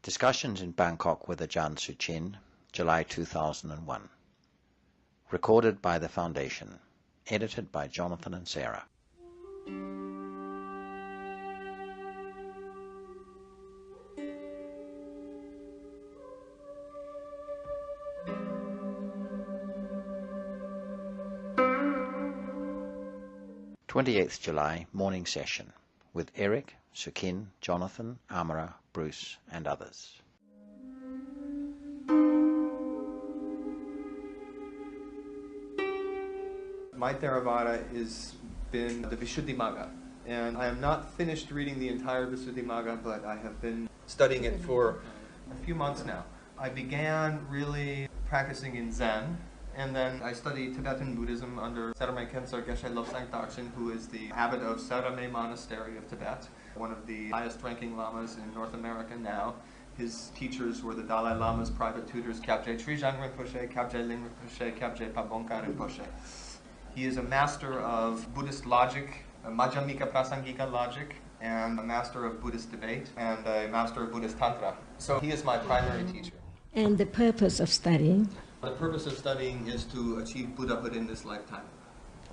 Discussions in Bangkok with Ajahn Sujin, July 2001. Recorded by the Foundation. Edited by Jonathan and Sarah. July morning session with Eric, Sukin, Jonathan, Amara, Bruce, and others. My Theravada has been the Visuddhimagga, and I am not finished reading the entire Visuddhimagga, but I have been studying it for a few months now. I began really practicing in Zen, and then I studied Tibetan Buddhism under Saramay Khensar Geshe Lobsang Taksin, who is the abbot of Saramay Monastery of Tibet, one of the highest ranking lamas in North America now. His teachers were the Dalai Lama's private tutors, Kyabje Trijang Rinpoche, Kyabje Ling Rinpoche, Kyabje Pabongka Rinpoche. He is a master of Buddhist logic, Madhyamika Prasangika logic, and a master of Buddhist debate, and a master of Buddhist Tantra. So he is my primary teacher. And the purpose of studying? The purpose of studying is to achieve Buddhahood in this lifetime.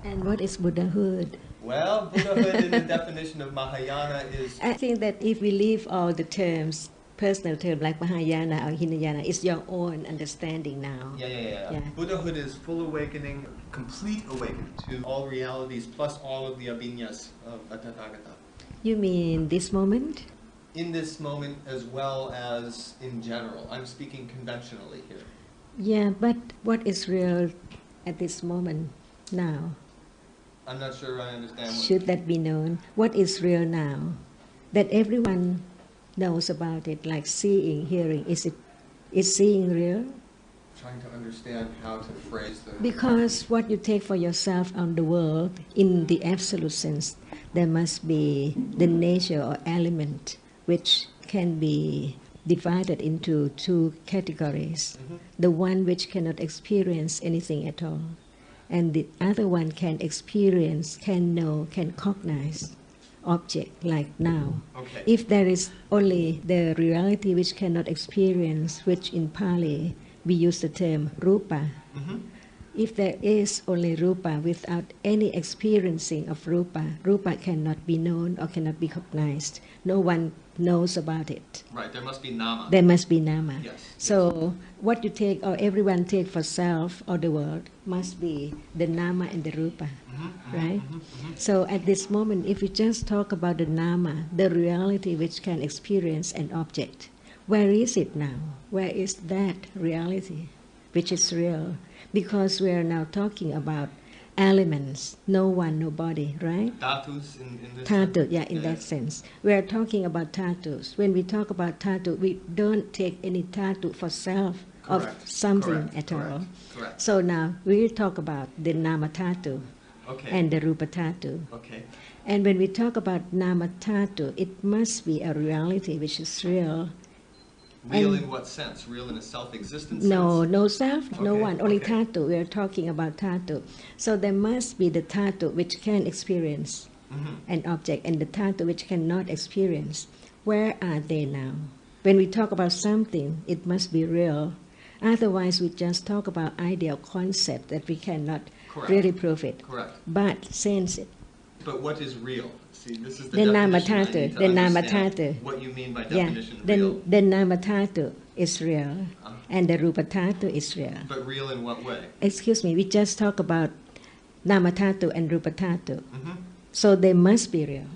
And what is Buddhahood? Well, Buddhahood in the definition of Mahayana is... I think that if we leave all the terms, personal terms like Mahayana or Hinayana, it's your own understanding now. Yeah. Buddhahood is full awakening, complete awakening to all realities plus all of the abhinyas of a Tathagata. You mean this moment? In this moment as well as in general. I'm speaking conventionally here. Yeah, but what is real at this moment now? I'm not sure I understand. Should that be known? What is real now? That everyone knows about it, like seeing, hearing. Is seeing real? Trying to understand how to phrase the... Because what you take for yourself on the world, in the absolute sense, there must be the nature or element which can be divided into two categories. Mm-hmm. The one which cannot experience anything at all, and the other one can experience, can know, can cognize object like now. Okay. If there is only the reality which cannot experience, which in Pali we use the term rupa. Mm-hmm. If there is only rupa without any experiencing of rupa, rupa cannot be known or cannot be cognized. No one knows about it. Right, there must be nama. There must be nama. Yes. So what you take or everyone take for self or the world must be the nama and the rupa, right? Mm-hmm. So at this moment, if we just talk about the nama, the reality which can experience an object, where is it now? Where is that reality which is real? Because we are now talking about elements, no one, nobody, right? Dhatus in this Dhatu, sense? yeah, in that sense. We are talking about dhatus. When we talk about dhatu, we don't take any dhatu for self of something at all. Correct. So now we talk about the nama dhatu and the rupa dhatu. Okay. And when we talk about nama dhatu, it must be a reality which is real. Real in what sense? Real in a self-existent sense? No self, no one, only okay. dhatu. We are talking about dhatu. So there must be the dhatu which can experience an object and the dhatu which cannot experience. Where are they now? When we talk about something, it must be real. Otherwise, we just talk about idea or concept that we cannot really prove it. Correct. But sense it. But what is real? See, this is the nama dhatu. The nama dhatu. What you mean by definition real? The nama dhatu is real, and the rupa dhatu is real. But real in what way? Excuse me, we just talk about nama dhatu and rupa dhatu. So they must be real.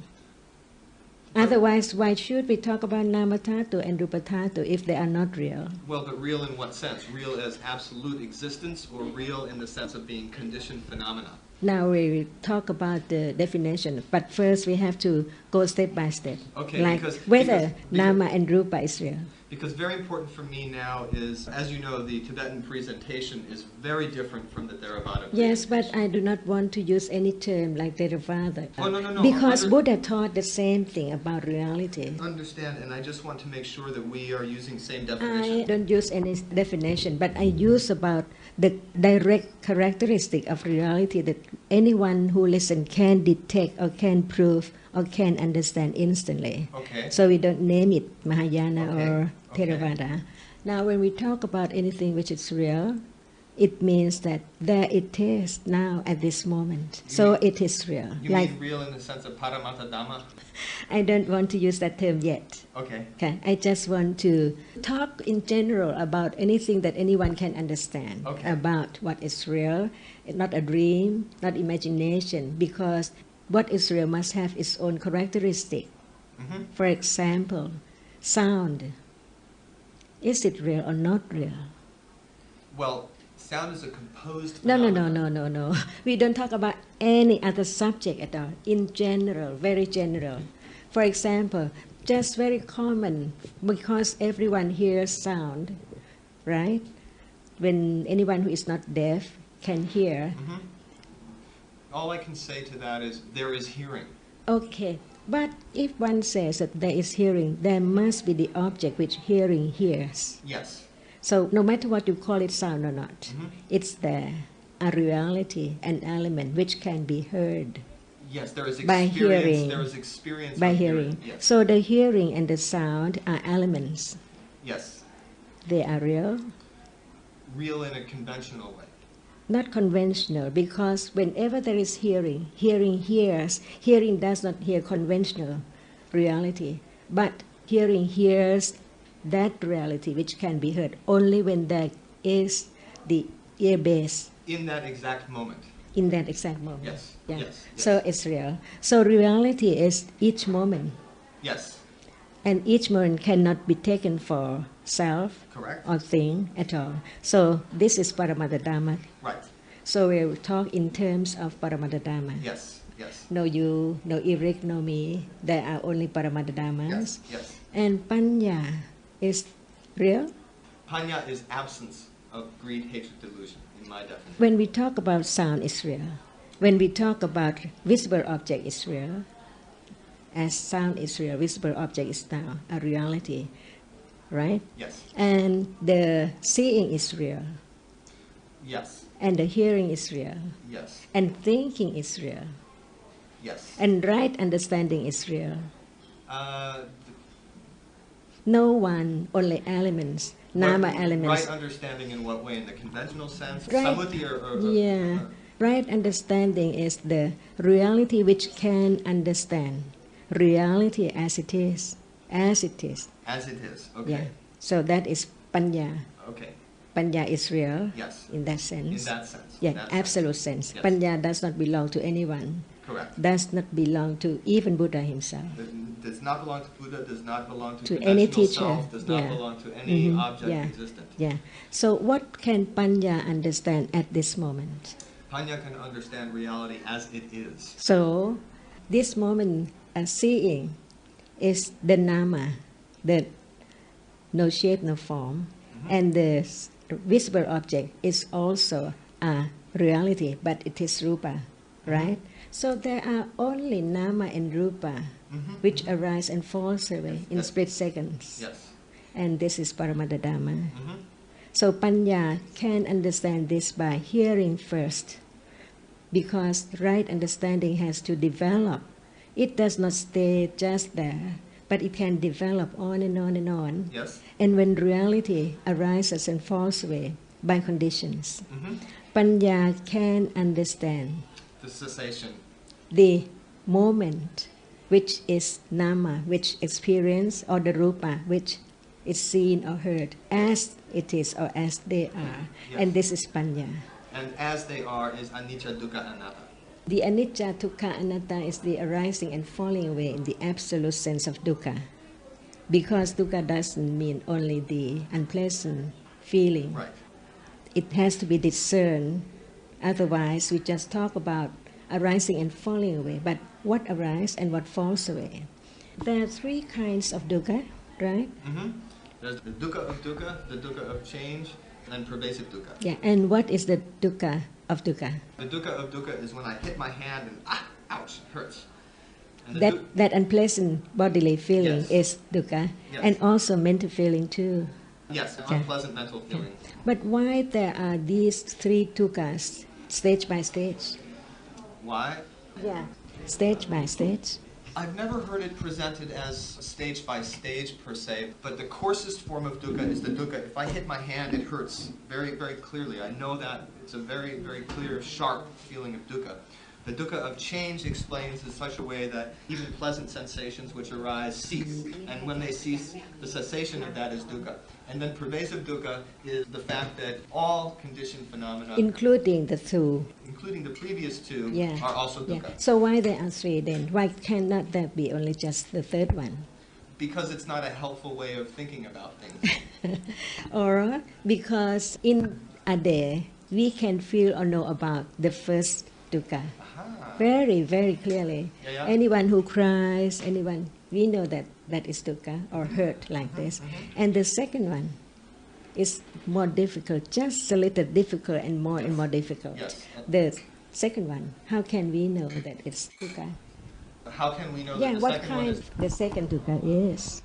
Otherwise, why should we talk about nama dhatu and rupa dhatu if they are not real? Well, but real in what sense? Real as absolute existence, or real in the sense of being conditioned phenomena? Now we will talk about the definition, but first we have to go step by step. Okay, like because nama and rupa is real. Because very important for me now is, as you know, the Tibetan presentation is very different from the Theravada presentation. Yes, but I do not want to use any term like Theravada. Oh, no. Because Buddha taught the same thing about reality. I understand, and I just want to make sure that we are using the same definition. I don't use any definition, but I use about the direct characteristic of reality that anyone who listens can detect or can prove or can understand instantly. Okay. So we don't name it Mahayana or Theravada. Now, when we talk about anything which is real, it means that there it is now at this moment. So it is real. You mean real in the sense of Paramattha Dhamma? I don't want to use that term yet. Okay. I just want to talk in general about anything that anyone can understand about what is real, not a dream, not imagination, because what is real must have its own characteristic. For example, sound. Is it real or not real? Well, sound is a composed phenomenon. No. We don't talk about any other subject at all. In general, very general. For example, just very common, because everyone hears sound, right? When anyone who is not deaf can hear. All I can say to that is there is hearing. Okay, but if one says that there is hearing, there must be the object which hearing hears. Yes. So no matter what you call it sound or not, it's there, a reality, an element which can be heard. Yes, there is experience. By hearing. There is experience by hearing. Yes. So the hearing and the sound are elements. Yes. They are real. Real in a conventional way. Not conventional, because whenever there is hearing, hearing hears. Hearing does not hear conventional reality, but hearing hears that reality which can be heard only when there is the ear base. In that exact moment. In that exact moment. Yes. Yeah. Yes. So it's real. So reality is each moment. Yes. And each moment cannot be taken for self. Correct. Or thing at all. So this is Paramattha Dhamma. Right. So we'll talk in terms of Paramattha Dhamma. Yes. Yes. No you, no Eric, no me. There are only Paramattha Dhammas. Yes. Yes. And Panya is real. Panya is absence of greed, hatred, delusion, in my definition. When we talk about sound, it's real. When we talk about visible object, it's real. As sound is real, visible object is now a reality, right? Yes. And the seeing is real. Yes. And the hearing is real. Yes. And thinking is real. Yes. And right understanding is real. No one, only elements, nama elements. Right understanding in what way? In the conventional sense? Right. Sammuti Yeah. Right understanding is the reality which can understand. Reality as it is. As it is. As it is. Okay. Yeah. So that is Panya. Okay. Panya is real. Yes. In that sense. In that sense. Yeah, that absolute sense. Yes. Panya does not belong to anyone. Correct. Does not belong to even Buddha himself. Does not belong to Buddha, does not belong to any conventional teacher. self, does not belong to any object Yeah. existent. Yeah. So what can Panya understand at this moment? Panya can understand reality as it is. So this moment seeing is the nama, the no shape, no form, and the visible object is also a reality, but it is rupa, right? So there are only nama and rupa which arise and falls away in split seconds. Yes. And this is Paramattha Dhamma. So Panya can understand this by hearing first, because right understanding has to develop. It does not stay just there, but it can develop on and on and on. Yes. And when reality arises and falls away by conditions, Panya can understand The cessation. the moment which is nama, which experience, or the rupa, which is seen or heard as it is or as they are. Yes. And this is Panya. And as they are is anicca, dukkha, anatta. The anicca, dukkha, anatta is the arising and falling away in the absolute sense of dukkha. Because dukkha doesn't mean only the unpleasant feeling. Right. It has to be discerned. Otherwise, we just talk about arising and falling away. But what arises and what falls away? There are three kinds of dukkha, right? There's the dukkha of change, and pervasive dukkha. Yeah, and what is the dukkha of dukkha? The dukkha of dukkha is when I hit my hand and ouch, it hurts. And the That unpleasant bodily feeling Yes. is dukkha, Yes. and also mental feeling too. yes, Okay. unpleasant mental feeling. But why there are these three dukkhas, stage by stage? Why? Yeah. Stage by stage. I've never heard it presented as stage by stage per se, but the coarsest form of dukkha is the dukkha. If I hit my hand, it hurts very, very clearly. I know that. It's a very, very clear, sharp feeling of dukkha. The dukkha of change explains in such a way that even pleasant sensations which arise cease, and when they cease, the cessation of that is dukkha. And then pervasive dukkha is the fact that all conditioned phenomena, including the two, including the previous two, yeah, are also dukkha. Yeah. So why there are three then? Why cannot there be only just the third one? Because it's not a helpful way of thinking about things. Or because in a day we can feel or know about the first dukkha very, very clearly. Yeah, yeah. Anyone who cries, anyone, we know that that is dukkha or hurt like this. And the second one is more difficult, just a little difficult and more difficult. Yes. The second one, how can we know that it's dukkha? How can we know Yeah, that the what second one kind is... the second dukkha is?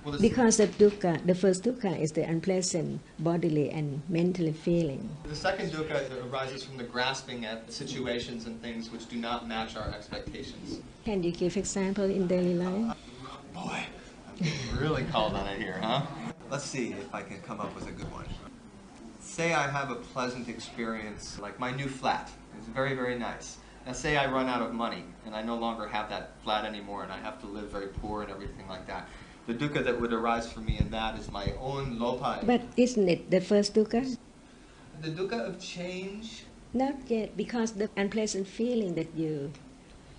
Well, Because the dukkha, the first dukkha is the unpleasant bodily and mentally feeling. The second dukkha arises from the grasping at situations and things which do not match our expectations. Can you give example in daily life? Boy, I'm getting really called on it here, huh? Let's see if I can come up with a good one. Say I have a pleasant experience, like my new flat. It's very, very nice. Now say I run out of money and I no longer have that flat anymore and I have to live very poor and everything like that. The dukkha that would arise for me in that is my own lopai. But isn't it the first dukkha? The dukkha of change? Not yet, because the unpleasant feeling that you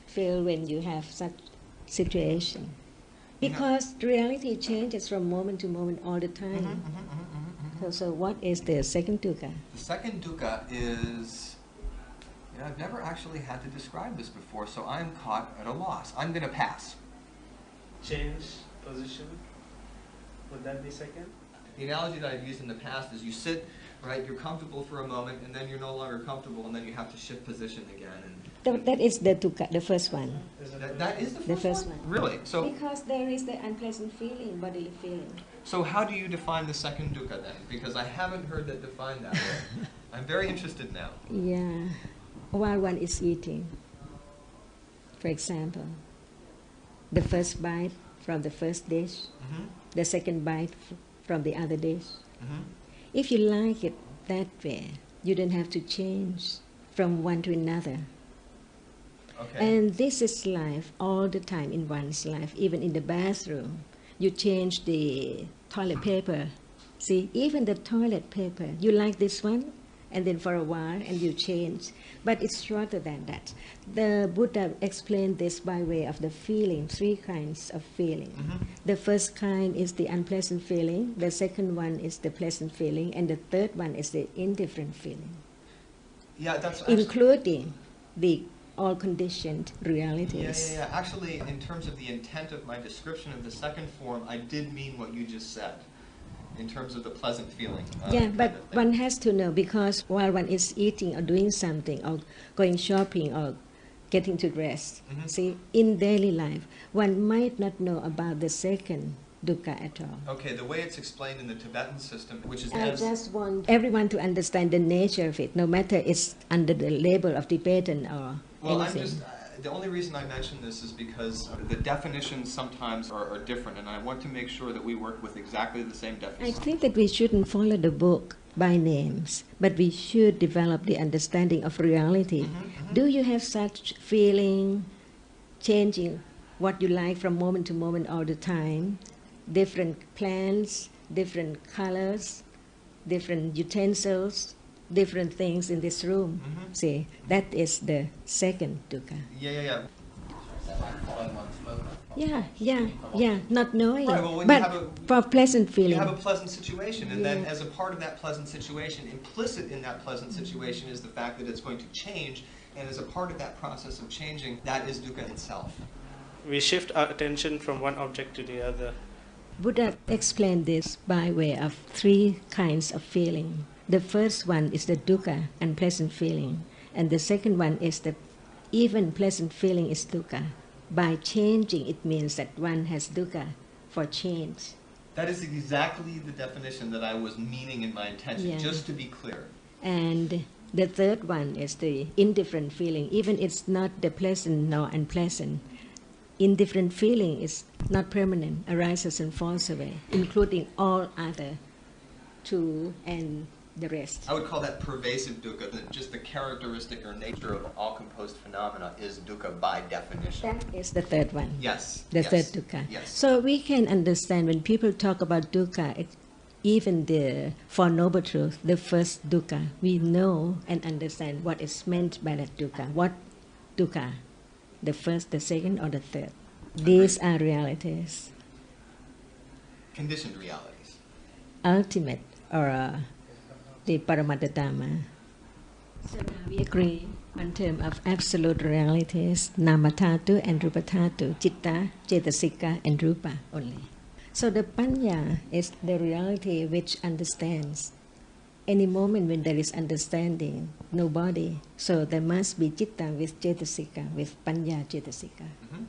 feel when you have such situation. Because reality changes from moment to moment all the time. So what is the second dukkha? The second dukkha is, I've never actually had to describe this before, so I'm caught at a loss. I'm going to pass. Change position, would that be second? The analogy that I've used in the past is you sit, right, you're comfortable for a moment, and then you're no longer comfortable, and then you have to shift position again. And That is the dukkha, the first one. that is the first one? Really? So, Because there is the unpleasant feeling, bodily feeling. so how do you define the second dukkha then? Because I haven't heard that defined that way. I'm very interested now. Yeah. While one is eating, for example, the first bite from the first dish, the second bite from the other dish. If you like it that way, you don't have to change from one to another. Okay. And this is life all the time in one's life, even in the bathroom. You change the toilet paper. See, even the toilet paper, you like this one, and then for a while, and you change. But it's shorter than that. The Buddha explained this by way of the feeling, three kinds of feeling. The first kind is the unpleasant feeling, the second one is the pleasant feeling, and the third one is the indifferent feeling, Yeah, that's actually, including the all-conditioned realities. yeah. Actually, in terms of the intent of my description of the second form, I did mean what you just said, in terms of the pleasant feeling. Yeah, but one has to know, because while one is eating or doing something or going shopping or getting to rest, see, in daily life, one might not know about the second dukkha at all. Okay, the way it's explained in the Tibetan system, which is I just want everyone to understand the nature of it, no matter it's under the label of Tibetan or anything. The only reason I mention this is because the definitions sometimes are different, and I want to make sure that we work with exactly the same I definition. think that we shouldn't follow the book by names, but we should develop the understanding of reality. Do you have such feeling, changing what you like from moment to moment all the time? Different plants, different colors, different utensils, different things in this room. See, that is the second dukkha. Yeah. Yeah, not knowing. Right, well, when but you have a, for pleasant feeling. you have a pleasant situation, and then Yeah. as a part of that pleasant situation, implicit in that pleasant situation is the fact that it's going to change, and as a part of that process of changing, that is dukkha itself. We shift our attention from one object to the other. Buddha explained this by way of three kinds of feeling. The first one is the dukkha, unpleasant feeling, and the second one is the even pleasant feeling is dukkha. By changing, it means that one has dukkha for change. That is exactly the definition that I was meaning in my intention, Yeah. just to be clear. And the third one is the indifferent feeling. Even it's not the pleasant nor unpleasant, indifferent feeling is not permanent, arises and falls away, including all other two and the rest. I would call that pervasive dukkha, that just the characteristic or nature of all composed phenomena is dukkha by definition. That is the third one. Yes. The yes, third dukkha. Yes. So we can understand when people talk about dukkha, even the Four Noble Truths, the first dukkha, we know and understand what is meant by that dukkha. What dukkha? The first, the second, or the third? These are realities. Conditioned realities. Ultimate, or the Paramattha Dhamma. So now we agree on terms of absolute realities, Nama Dhatu and Rupa Dhatu, Citta, Cetasika, and Rupa only. So the Panya is the reality which understands. Any moment when there is understanding, no body, so there must be Citta with Cetasika, with Panya Cetasika. Mm-hmm.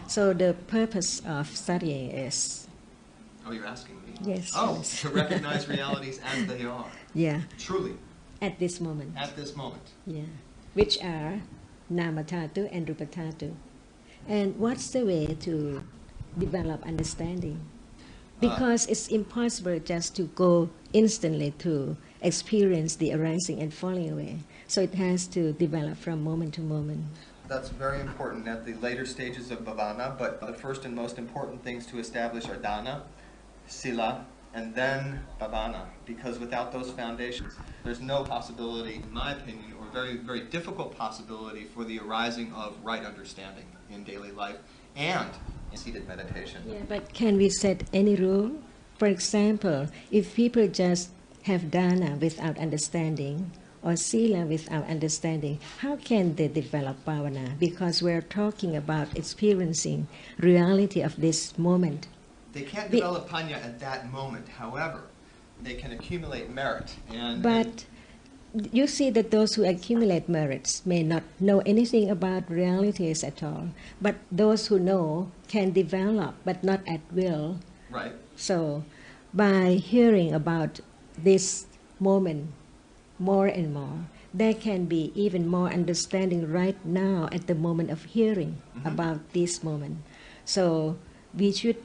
So the purpose of studying is... Oh, you're asking me? Yes. Oh, yes. to recognize realities as they are. Yeah. Truly. At this moment. At this moment. Yeah. Which are Nama Dhatu and Rupa Dhatu. And what's the way to develop understanding? Because it's impossible just to go instantly to experience the arising and falling away. So it has to develop from moment to moment. That's very important at the later stages of bhavana, but the first and most important things to establish are dana, sila, and then bhavana, because without those foundations, there's no possibility, in my opinion, or very, very difficult possibility for the arising of right understanding in daily life and in seated meditation. Yeah, but can we set any rule? For example, if people just have dana without understanding, or sila without understanding, how can they develop bhavana? Because we're talking about experiencing reality of this moment. They can't develop panya at that moment. However, they can accumulate merit. But you see that those who accumulate merits may not know anything about realities at all. But those who know can develop, but not at will. Right. So, by hearing about this moment more and more, there can be even more understanding right now at the moment of hearing about this moment. So, we should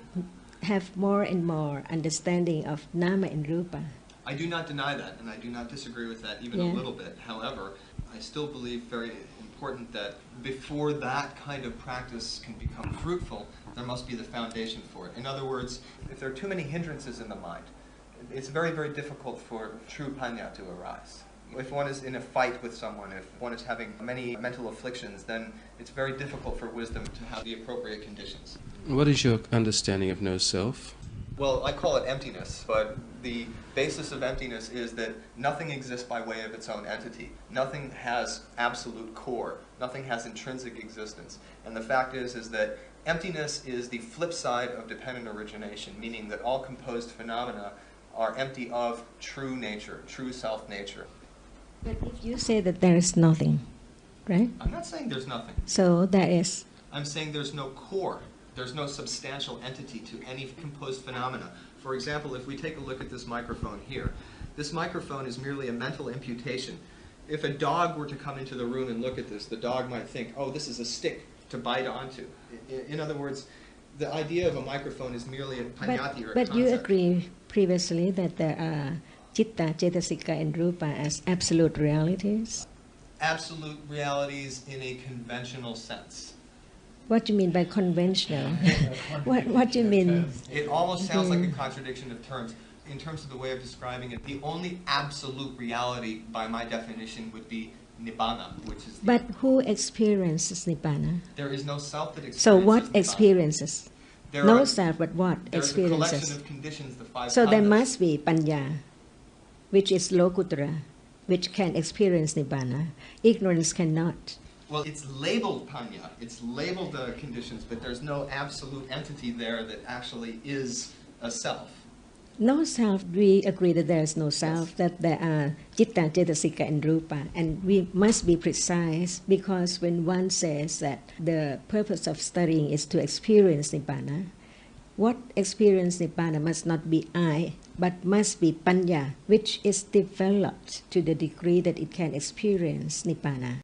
have more and more understanding of Nama and Rupa. I do not deny that, and I do not disagree with that even a little bit. However, I still believe very important that before that kind of practice can become fruitful, there must be the foundation for it. In other words, if there are too many hindrances in the mind, it's very, very difficult for true panya to arise. If one is in a fight with someone, if one is having many mental afflictions, then it's very difficult for wisdom to have the appropriate conditions. What is your understanding of no self? Well, I call it emptiness, but the basis of emptiness is that nothing exists by way of its own entity. Nothing has absolute core. Nothing has intrinsic existence. And the fact is that emptiness is the flip side of dependent origination, meaning that all composed phenomena are empty of true nature, true self-nature. But if you say that there is nothing, right? I'm not saying there's nothing. So there is. I'm saying there's no core. There's no substantial entity to any composed phenomena. For example, if we take a look at this microphone here, this microphone is merely a mental imputation. If a dog were to come into the room and look at this, the dog might think, oh, this is a stick to bite onto. In other words, the idea of a microphone is merely a panyati or a concept. But you agree previously that there are Citta, Cetasika, and Rupa as absolute realities? Absolute realities in a conventional sense. What do you mean by conventional? what do you mean? It almost sounds like a contradiction of terms. In terms of the way of describing it, the only absolute reality, by my definition, would be Nibbana, which is... But who experiences Nibbana? There is no self that experiences So what Nibbana. experiences? No self, but what experiences? There is a collection of conditions, the five So there khandhas. must be Panya, which is Lokuttara, which can experience Nibbana. Ignorance cannot. Well, it's labeled panya, it's labeled conditions, but there's no absolute entity there that actually is a self. No self, we agree that there is no self, that there are Citta, Cetasika, and Rupa. And we must be precise, because when one says that the purpose of studying is to experience Nibbana, what experience Nibbana must not be I, but must be Panya, which is developed to the degree that it can experience Nibbana.